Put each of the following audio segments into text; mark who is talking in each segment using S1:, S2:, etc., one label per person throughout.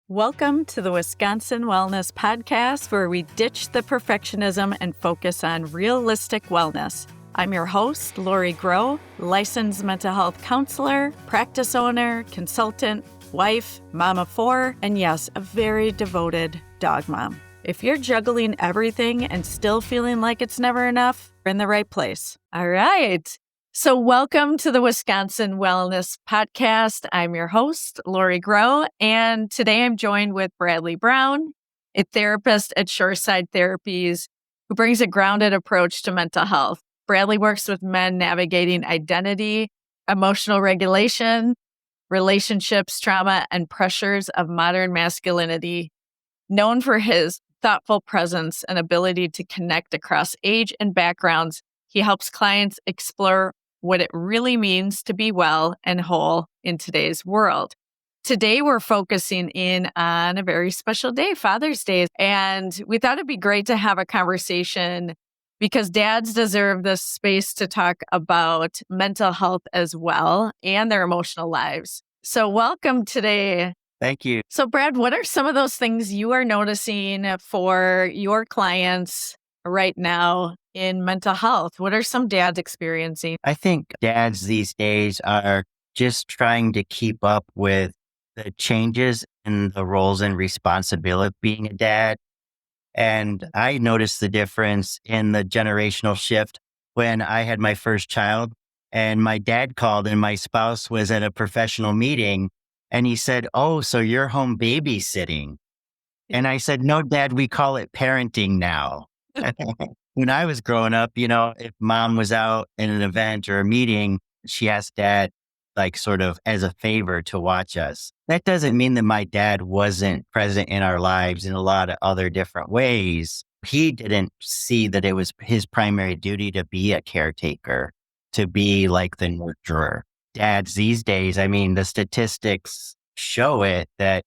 S1: Welcome to the Wisconsin Wellness Podcast, where we ditch the perfectionism and focus on realistic wellness. I'm your host, Laurie Grow, licensed mental health counselor, practice owner, consultant, wife, mom of four, and yes, a very devoted dog mom. If you're juggling everything and still feeling like it's never enough, you're in the right place. All right. So welcome to the Wisconsin Wellness Podcast. I'm your host, Laurie Grow, and today I'm joined with Bradley Brown, a therapist at Shoreside Therapies who brings a grounded approach to mental health. Bradley works with men navigating identity, emotional regulation, relationships, trauma, and pressures of modern masculinity. Known for his thoughtful presence and ability to connect across age and backgrounds, he helps clients explore what it really means to be well and whole in today's world. Today, we're focusing in on a very special day, Father's Day. And we thought it'd be great to have a conversation because dads deserve this space to talk about mental health as well and their emotional lives. So welcome today.
S2: Thank you.
S1: So Brad, what are some of those things you are noticing for your clients right now in mental health? What are some dads experiencing?
S2: I think dads these days are just trying to keep up with the changes in the roles and responsibility of being a dad. And I noticed the difference in the generational shift when I had my first child and my dad called and my spouse was at a professional meeting and he said, "Oh, so you're home babysitting?" And I said, "No, Dad, we call it parenting now." When I was growing up, if mom was out in an event or a meeting, she asked dad, like sort of as a favor to watch us. That doesn't mean that my dad wasn't present in our lives in a lot of other different ways. He didn't see that it was his primary duty to be a caretaker, to be like the nurturer. Dads these days, the statistics show it that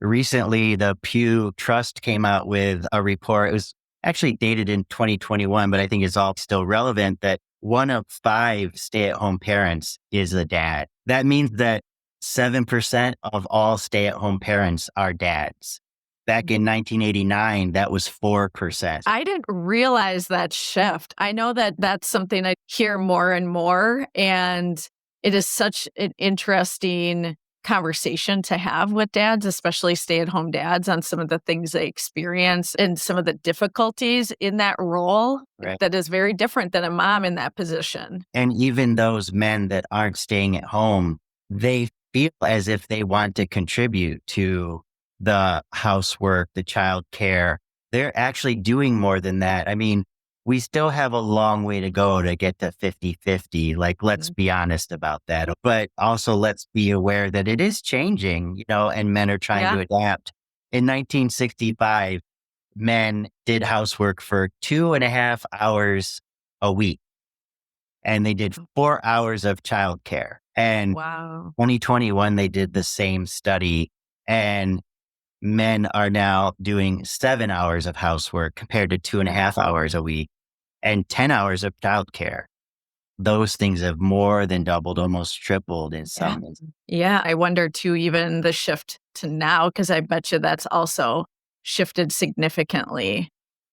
S2: recently the Pew Trust came out with a report. It was actually dated in 2021, but I think it's all still relevant that 1 of 5 stay-at-home parents is a dad. That means that 7% of all stay-at-home parents are dads. Back in 1989, that was 4%.
S1: I didn't realize that shift. I know that that's something I hear more and more, and it is such an interesting conversation to have with dads, especially stay-at-home dads, on some of the things they experience and some of the difficulties in that role.
S2: Right.
S1: That is very different than a mom in that position.
S2: And even those men that aren't staying at home, they feel as if they want to contribute to the housework, the child care. They're actually doing more than that. We still have a long way to go to get to 50-50. Let's be honest about that. But also let's be aware that it is changing, and men are trying to adapt. In 1965, men did housework for 2.5 hours a week. And they did 4 hours of childcare. And 2021, they did the same study. And men are now doing 7 hours of housework compared to 2.5 hours a week and 10 hours of childcare. Those things have more than doubled, almost tripled in some instances.
S1: Yeah, I wonder too, even the shift to now, because I bet you that's also shifted significantly.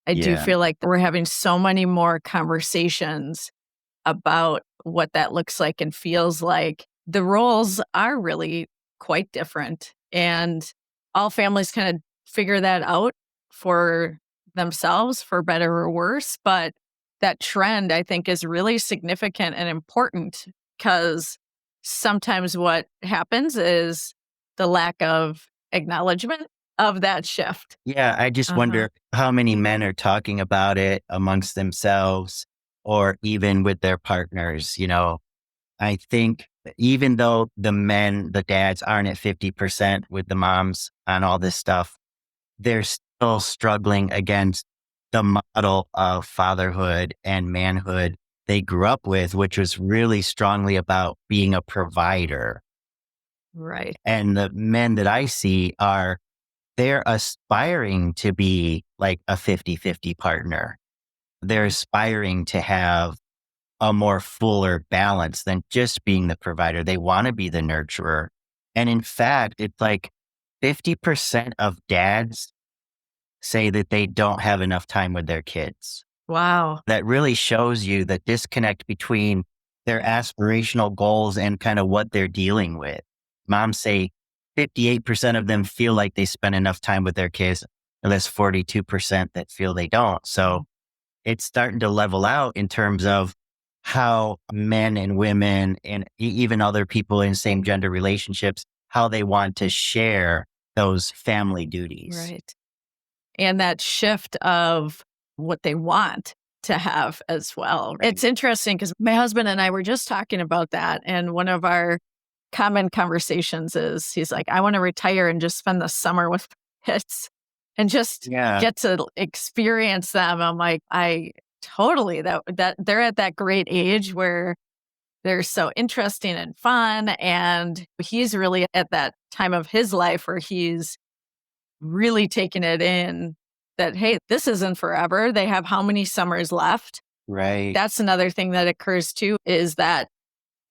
S1: I do feel like we're having so many more conversations about what that looks like and feels like. The roles are really quite different, and all families kind of figure that out for themselves, for better or worse. But that trend, I think, is really significant and important because sometimes what happens is the lack of acknowledgement of that shift.
S2: Yeah, I just wonder how many men are talking about it amongst themselves or even with their partners. I think even though the dads aren't at 50% with the moms on all this stuff, they're still struggling against the model of fatherhood and manhood they grew up with, which was really strongly about being a provider.
S1: Right.
S2: And the men that I see they're aspiring to be like a 50-50 partner. They're aspiring to have a more fuller balance than just being the provider. They want to be the nurturer. And in fact, it's like 50% of dads say that they don't have enough time with their kids.
S1: Wow.
S2: That really shows you the disconnect between their aspirational goals and kind of what they're dealing with. Moms say 58% of them feel like they spend enough time with their kids, and there's 42% that feel they don't. So it's starting to level out in terms of how men and women and even other people in same gender relationships, how they want to share those family duties.
S1: Right. And that shift of what they want to have as well.
S2: Right.
S1: It's interesting because my husband and I were just talking about that. And one of our common conversations is he's like, I want to retire and just spend the summer with kids and just
S2: Yeah.
S1: get to experience them. I'm like, I totally that they're at that great age where they're so interesting and fun. And he's really at that time of his life where he's really taking it in that, hey, this isn't forever. They have how many summers left?
S2: Right.
S1: That's another thing that occurs too, is that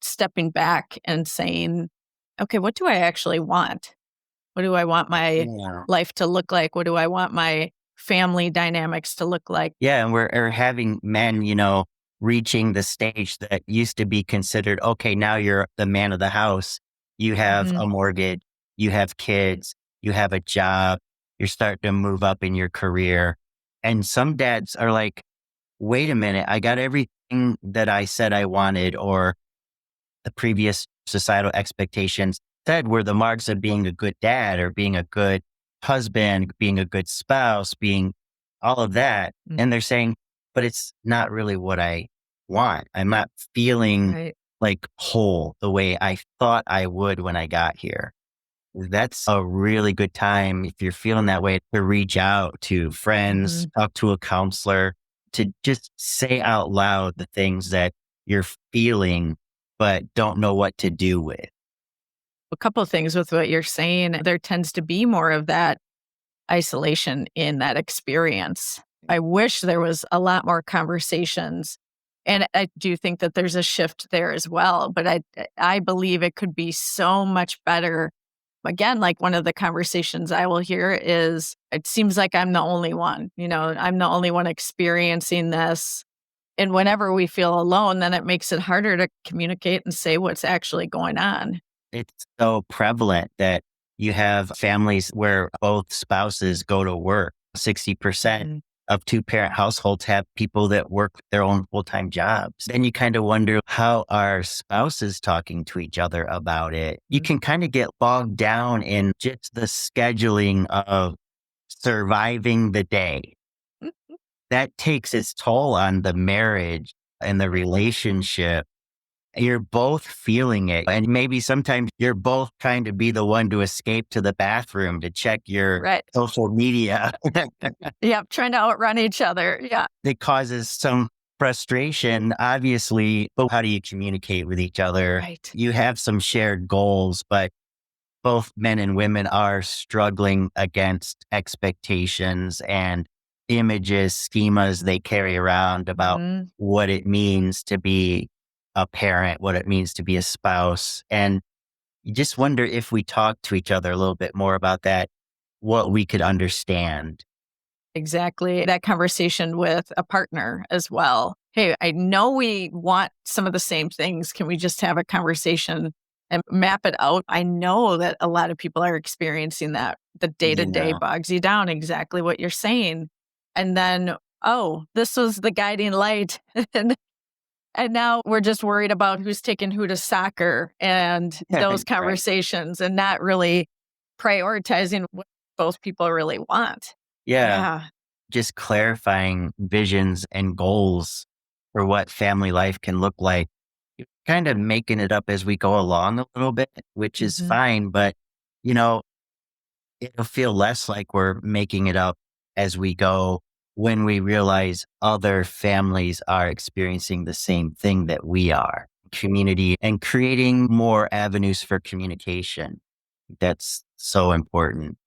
S1: stepping back and saying, okay, what do I actually want? What do I want my
S2: Yeah.
S1: life to look like? What do I want my family dynamics to look like?
S2: Yeah. And we're having men, reaching the stage that used to be considered, okay, now you're the man of the house. You have
S1: Mhm.
S2: a mortgage, you have kids, you have a job, you're starting to move up in your career. And some dads are like, wait a minute, I got everything that I said I wanted, or the previous societal expectations said were the marks of being a good dad or being a good husband, being a good spouse, being all of that.
S1: Mm.
S2: And they're saying, but it's not really what I want. I'm not feeling
S1: Right.
S2: like whole the way I thought I would when I got here. That's a really good time if you're feeling that way to reach out to friends,
S1: Mhm.
S2: talk to a counselor, to just say out loud the things that you're feeling, but don't know what to do with.
S1: A couple of things with what you're saying. There tends to be more of that isolation in that experience. I wish there was a lot more conversations. And I do think that there's a shift there as well. But I believe it could be so much better. Again, like one of the conversations I will hear is it seems like I'm the only one, I'm the only one experiencing this. And whenever we feel alone, then it makes it harder to communicate and say what's actually going on.
S2: It's so prevalent that you have families where both spouses go to work. 60%
S1: Mhm.
S2: of two-parent households have people that work their own full-time jobs. Then you kind of wonder, how are spouses talking to each other about it? You
S1: Mhm.
S2: can kind of get bogged down in just the scheduling of surviving the day. That takes its toll on the marriage and the relationship. You're both feeling it. And maybe sometimes you're both trying to be the one to escape to the bathroom to check your
S1: Right.
S2: social media.
S1: Yeah, trying to outrun each other. Yeah.
S2: It causes some frustration, obviously. But how do you communicate with each other?
S1: Right.
S2: You have some shared goals, but both men and women are struggling against expectations and images, schemas they carry around about
S1: Mhm.
S2: what it means to be a parent, what it means to be a spouse. And you just wonder, if we talk to each other a little bit more about that, what we could understand.
S1: Exactly. That conversation with a partner as well. Hey, I know we want some of the same things. Can we just have a conversation and map it out? I know that a lot of people are experiencing that. The day to day
S2: Yeah.
S1: bogs you down, exactly what you're saying. And then, oh, this was the guiding light. And now we're just worried about who's taking who to soccer and those
S2: Right.
S1: conversations and not really prioritizing what both people really want.
S2: Yeah.
S1: Yeah.
S2: Just clarifying visions and goals for what family life can look like. Kind of making it up as we go along a little bit, which is
S1: Mhm.
S2: fine, but you know, it'll feel less like we're making it up as we go when we realize other families are experiencing the same thing that we are. Community and creating more avenues for communication. That's so important.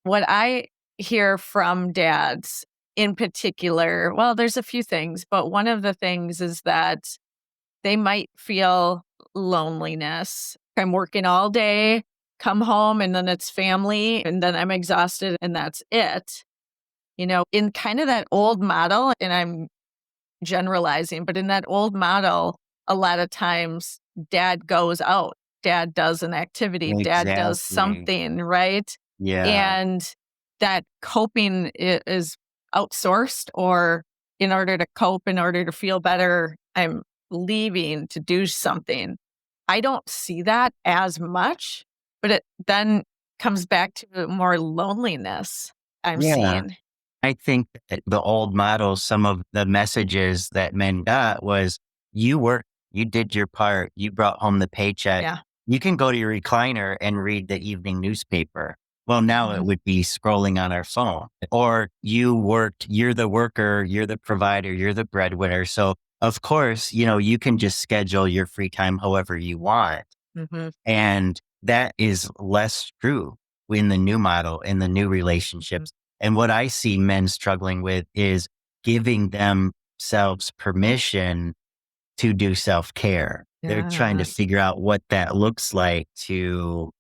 S1: What I hear from dads in particular, well, there's a few things, but one of the things is that they might feel loneliness. I'm working all day. come home and then it's family and then I'm exhausted and that's it. In kind of that old model, and I'm generalizing, but in that old model, a lot of times dad goes out, dad does an activity, dad does
S2: Exactly.
S1: something, right?
S2: Yeah.
S1: And that coping is outsourced, or in order to cope, in order to feel better, I'm leaving to do something. I don't see that as much, but it then comes back to more loneliness I'm
S2: Yeah.
S1: seeing.
S2: I think that the old model, some of the messages that men got was you worked, you did your part, you brought home the paycheck.
S1: Yeah.
S2: You can go to your recliner and read the evening newspaper. Well, now it
S1: Mhm.
S2: would be scrolling on our phone. Or you worked, you're the worker, you're the provider, you're the breadwinner. So, of course, you can just schedule your free time however you want.
S1: Mhm.
S2: And that is less true in the new model, in the new
S1: Mhm.
S2: relationships. And what I see men struggling with is giving themselves permission to do self care. They're trying to
S1: Yes.
S2: figure out what that looks like to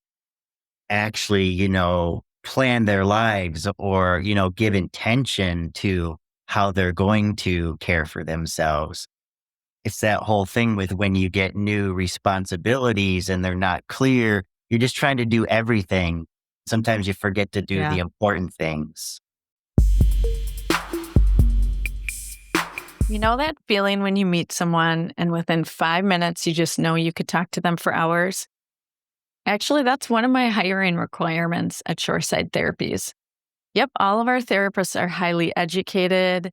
S2: actually, plan their lives or, give intention to how they're going to care for themselves. It's that whole thing with when you get new responsibilities and they're not clear, you're just trying to do everything. Sometimes you forget to do the
S1: Yeah.
S2: important things.
S1: You know that feeling when you meet someone and within 5 minutes you just know you could talk to them for hours? Actually, that's one of my hiring requirements at Shoreside Therapies. Yep, all of our therapists are highly educated,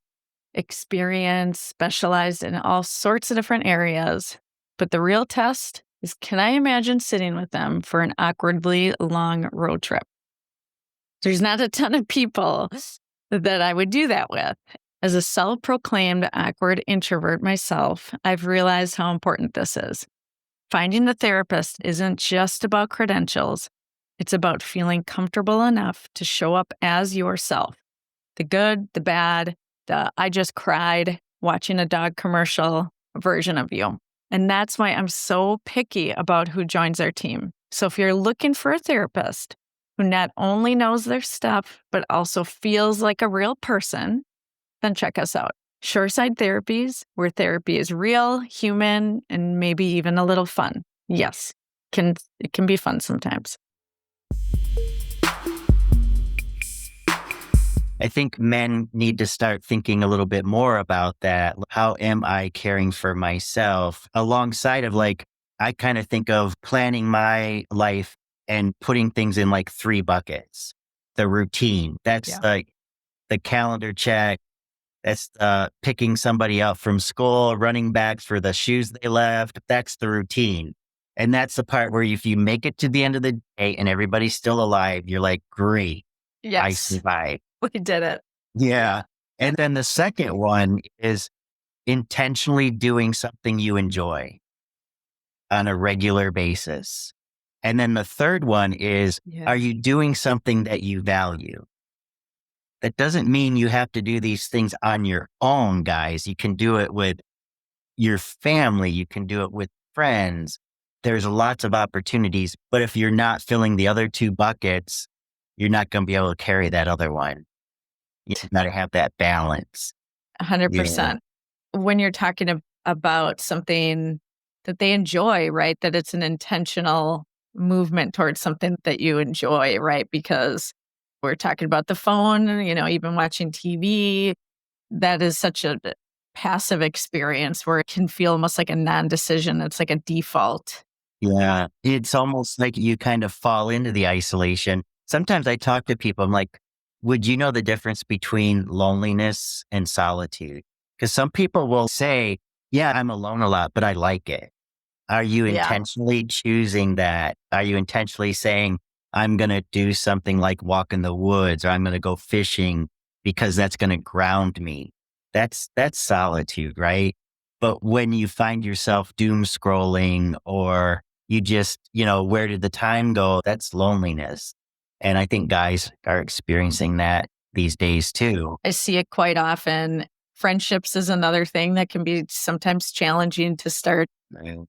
S1: experienced, specialized in all sorts of different areas. But the real test is, can I imagine sitting with them for an awkwardly long road trip? There's not a ton of people that I would do that with. As a self proclaimed awkward introvert myself, I've realized how important this is. Finding the therapist isn't just about credentials, it's about feeling comfortable enough to show up as yourself, the good, the bad, the I just cried watching a dog commercial version of you. And that's why I'm so picky about who joins our team. So if you're looking for a therapist who not only knows their stuff, but also feels like a real person, then check us out. Shoreside Therapies, where therapy is real, human, and maybe even a little fun. Yes, it can be fun sometimes.
S2: I think men need to start thinking a little bit more about that. How am I caring for myself alongside of I kind of think of planning my life and putting things in like three buckets. The routine, that's
S1: Yeah.
S2: like the calendar check. That's picking somebody up from school, running back for the shoes they left. That's the routine. And that's the part where if you make it to the end of the day and everybody's still alive, you're like, great, I
S1: Yes,
S2: survived.
S1: we did it.
S2: Yeah. And then the second one is intentionally doing something you enjoy on a regular basis. And then the third one is, are
S1: Yeah.
S2: you doing something that you value? That doesn't mean you have to do these things on your own, guys. You can do it with your family. You can do it with friends. There's lots of opportunities. But if you're not filling the other two buckets, you're not going to be able to carry that other one. You got to have that balance. Yeah.
S1: 100%. When you're talking about something that they enjoy, right? That it's an intentional movement towards something that you enjoy, right? Because we're talking about the phone, even watching TV, that is such a passive experience where it can feel almost like a non-decision. It's like a default.
S2: Yeah. It's almost like you kind of fall into the isolation. Sometimes I talk to people, I'm like, would you know the difference between loneliness and solitude? Because some people will say, yeah, I'm alone a lot, but I like it. Are you
S1: Yeah.
S2: intentionally choosing that? Are you intentionally saying, I'm going to do something like walk in the woods or I'm going to go fishing because that's going to ground me? That's solitude, right? But when you find yourself doom scrolling or you just, where did the time go? That's loneliness. And I think guys are experiencing that these days too.
S1: I see it quite often. Friendships is another thing that can be sometimes challenging to start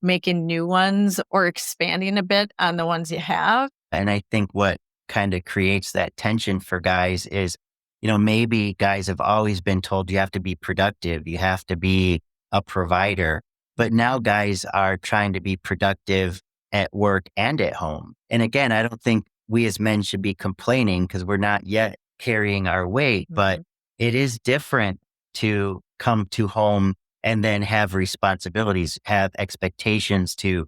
S1: making new ones or expanding a bit on the ones you have.
S2: And I think what kind of creates that tension for guys is, maybe guys have always been told you have to be productive, you have to be a provider. But now guys are trying to be productive at work and at home. And again, I don't think we as men should be complaining because we're not yet carrying our weight, but
S1: Mhm.
S2: it is different to come to home and then have responsibilities, have expectations to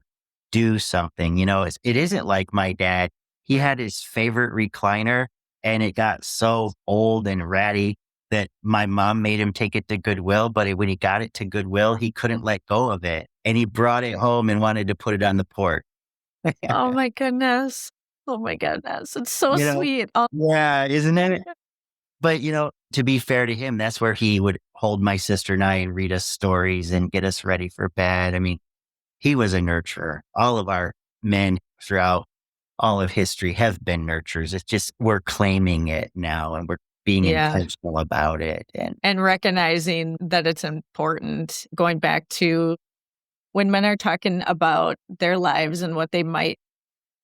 S2: do something. It isn't like my dad. He had his favorite recliner and it got so old and ratty that my mom made him take it to Goodwill. But when he got it to Goodwill, he couldn't let go of it. And he brought it home and wanted to put it on the porch.
S1: Oh my goodness. Oh my goodness. It's so
S2: you know,
S1: sweet. Oh,
S2: yeah, isn't it? But, to be fair to him, that's where he would hold my sister and I and read us stories and get us ready for bed. I mean, he was a nurturer. All of our men throughout all of history have been nurturers. It's just we're claiming it now and we're being
S1: yeah.
S2: intentional about it. And
S1: And recognizing that it's important, going back to when men are talking about their lives and what they might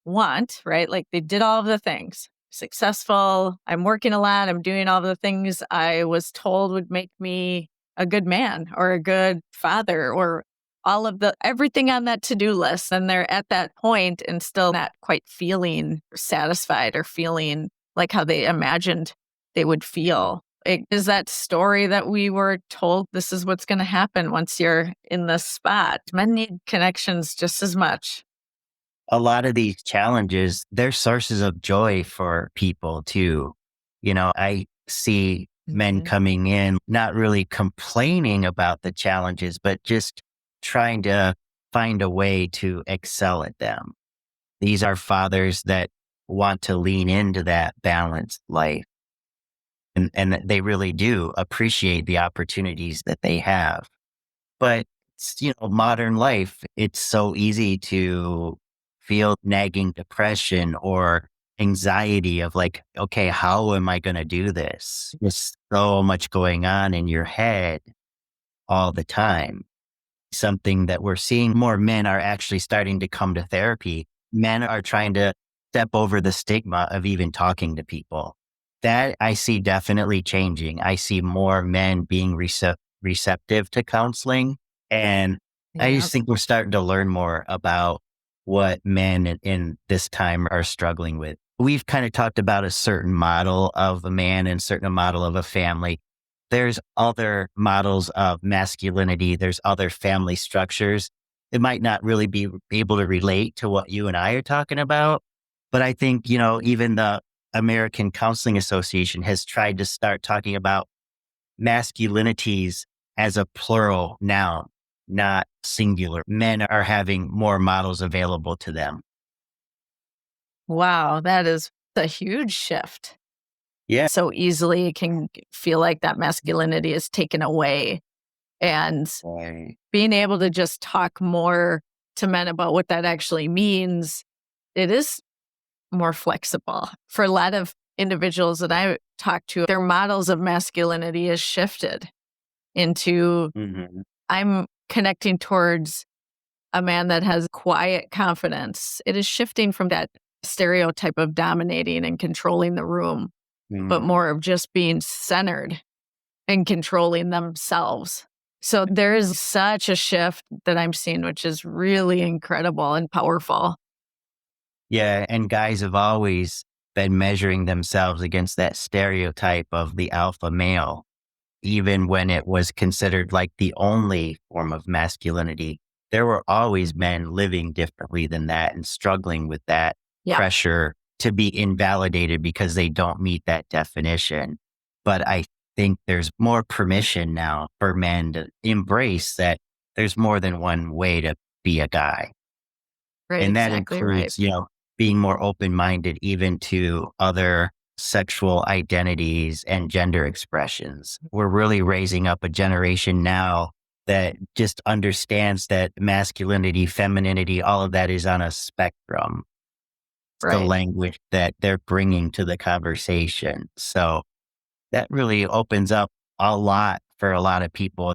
S1: want, right? Like they did all of the things, successful. I'm working a lot. I'm doing all the things I was told would make me a good man or a good father or all of the everything on that to do list. And they're at that point and still not quite feeling satisfied or feeling like how they imagined they would feel. It is that story that we were told this is what's going to happen once you're in this spot. Men need connections just as much.
S2: a lot of these challenges, they're sources of joy for people too. I see men
S1: Mhm.
S2: coming in, not really complaining about the challenges, but just trying to find a way to excel at them. These are fathers that want to lean into that balanced life. And that they really do appreciate the opportunities that they have. But modern life, it's so easy to feel nagging depression or anxiety of like, okay, how am I going to do this? There's so much going on in your head all the time. Something that we're seeing more men are actually starting to come to therapy. Men are trying to step over the stigma of even talking to people. That I see definitely changing. I see more men being receptive to counseling. And I
S1: Yeah.
S2: just think we're starting to learn more about what men in this time are struggling with. We've kind of talked about a certain model of a man and certain model of a family. There's other models of masculinity. There's other family structures. It might not really be able to relate to what you and I are talking about. But I think, even the American Counseling Association has tried to start talking about masculinities as a plural noun, not singular. Men are having more models available to them.
S1: Wow, that is a huge shift.
S2: Yeah.
S1: So easily it can feel like that masculinity is taken away. And
S2: Right.
S1: being able to just talk more to men about what that actually means, it is more flexible. For a lot of individuals that I talk to, their models of masculinity is shifted into
S2: Mhm.
S1: I'm connecting towards a man that has quiet confidence. It is shifting from that stereotype of dominating and controlling the room, but
S2: Mhm.
S1: more of just being centered and controlling themselves. So there is such a shift that I'm seeing, which is really incredible and powerful.
S2: Yeah, and guys have always been measuring themselves against that stereotype of the alpha male, even when it was considered like the only form of masculinity. There were always men living differently than that and struggling with that
S1: Yeah,
S2: pressure to be invalidated because they don't meet that definition. But I think there's more permission now for men to embrace that there's more than one way to be a guy.
S1: right,
S2: And that
S1: exactly right.
S2: includes, being more open-minded even to other sexual identities and gender expressions. We're really raising up a generation now that just understands that masculinity, femininity, all of that is on a spectrum. It's the
S1: Right.
S2: language that they're bringing to the conversation. So that really opens up a lot for a lot of people.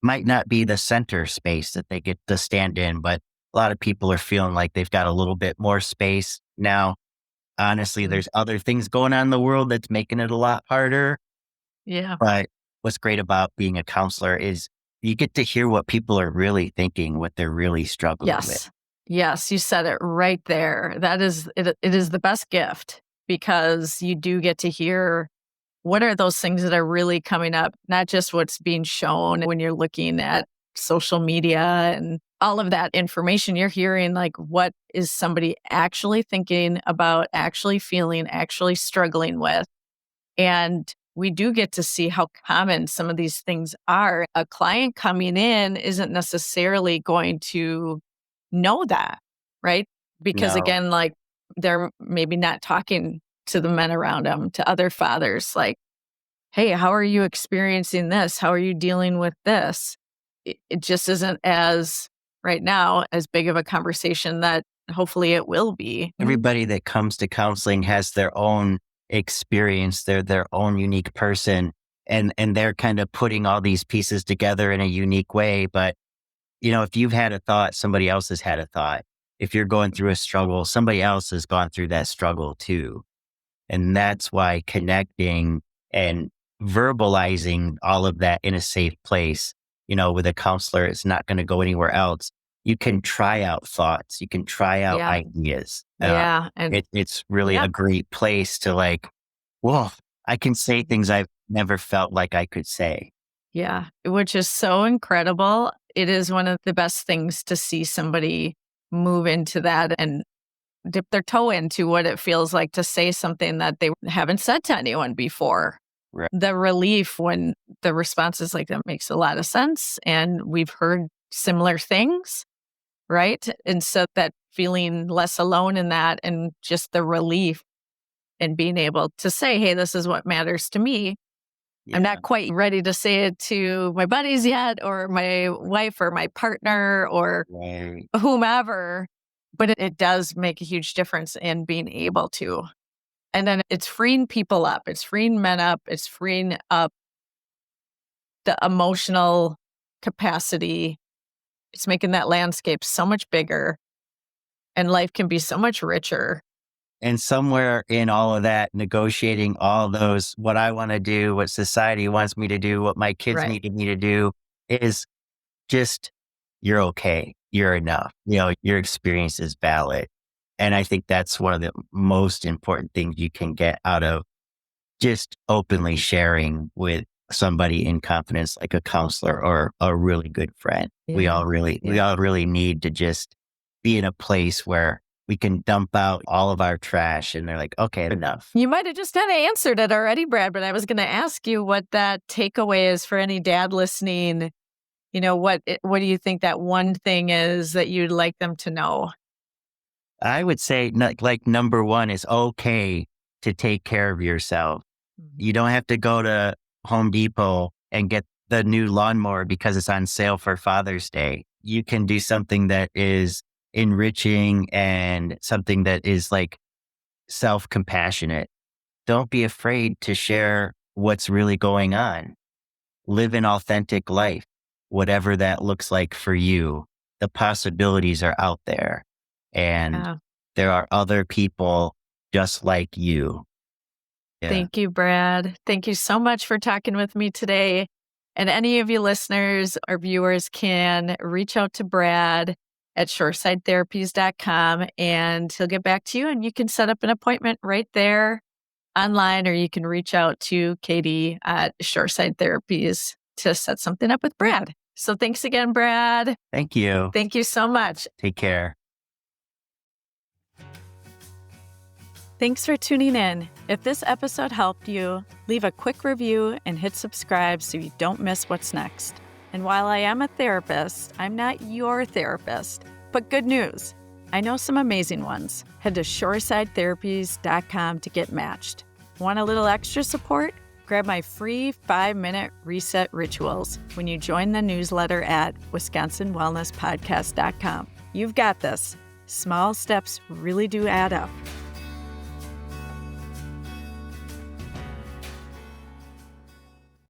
S2: might not be the center space that they get to stand in, but a lot of people are feeling like they've got a little bit more space now. Honestly,
S1: Mm.
S2: there's other things going on in the world that's making it a lot harder.
S1: Yeah.
S2: But what's great about being a counselor is you get to hear what people are really thinking, what they're really struggling with.
S1: Yes. Yes, you said it right there. That is it, it is the best gift because you do get to hear what are those things that are really coming up, not just what's being shown when you're looking at social media and all of that information. You're hearing like what is somebody actually thinking about, actually feeling, actually struggling with. And we do get to see how common some of these things are. A client coming in isn't necessarily going to know that, right? Because
S2: No,
S1: again, like they're maybe not talking to the men around them, to other fathers, like, hey, how are you experiencing this? How are you dealing with this? It just isn't as, right now, as big of a conversation that hopefully it will be.
S2: everybody that comes to counseling has their own experience. They're their own unique person. And they're kind of putting all these pieces together in a unique way. But, if you've had a thought, somebody else has had a thought. If you're going through a struggle, somebody else has gone through that struggle too. And that's why connecting and verbalizing all of that in a safe place, with a counselor, it's not going to go anywhere else. You can try out thoughts, you can try out
S1: Yeah.
S2: ideas.
S1: Yeah. And
S2: It's really
S1: yeah.
S2: a great place to like, whoa, I can say things I've never felt like I could say.
S1: Yeah, which is so incredible. It is one of the best things to see somebody move into that and dip their toe into what it feels like to say something that they haven't said to anyone before.
S2: Right.
S1: The relief when the response is like, that makes a lot of sense. And we've heard similar things, right? And so that feeling less alone in that and just the relief and being able to say, hey, this is what matters to me. I'm
S2: Yeah.
S1: not quite ready to say it to my buddies yet, or my wife, or my partner, or
S2: Right.
S1: whomever, but it does make a huge difference in being able to. And then it's freeing people up. It's freeing men up. It's freeing up the emotional capacity. It's making that landscape so much bigger and life can be so much richer.
S2: And somewhere in all of that, negotiating all those, what I want to do, what society wants me to do, what my kids
S1: Right.
S2: need me to do is just, you're okay. You're enough. Your experience is valid. And I think that's one of the most important things you can get out of just openly sharing with somebody in confidence, like a counselor or a really good friend. We
S1: Yeah.
S2: all really, we
S1: Yeah.
S2: all really need to just be in a place where we can dump out all of our trash and they're like, okay, enough.
S1: You might have just kind of answered it already, Brad, but I was going to ask you what that takeaway is for any dad listening. What do you think that one thing is that you'd like them to know?
S2: I would say like number one is okay to take care of yourself.
S1: Mhm.
S2: You don't have to go to Home Depot and get the new lawnmower because it's on sale for Father's Day. You can do something that is enriching and something that is like self-compassionate. Don't be afraid to share what's really going on. Live an authentic life, whatever that looks like for you. The possibilities are out there and
S1: Yeah.
S2: there are other people just like you. Yeah.
S1: Thank you, Brad. Thank you so much for talking with me today. And any of you listeners or viewers can reach out to Brad at shoresidetherapies.com and he'll get back to you and you can set up an appointment right there online, or you can reach out to Katie at Shoreside Therapies to set something up with Brad. So thanks again, Brad.
S2: Thank you.
S1: Thank you so much.
S2: Take care.
S1: Thanks for tuning in. If this episode helped you, leave a quick review and hit subscribe so you don't miss what's next. And while I am a therapist, I'm not your therapist. But good news, I know some amazing ones. Head to shoresidetherapies.com to get matched. Want a little extra support? Grab my free 5-minute reset rituals when you join the newsletter at wisconsinwellnesspodcast.com. You've got this. Small steps really do add up.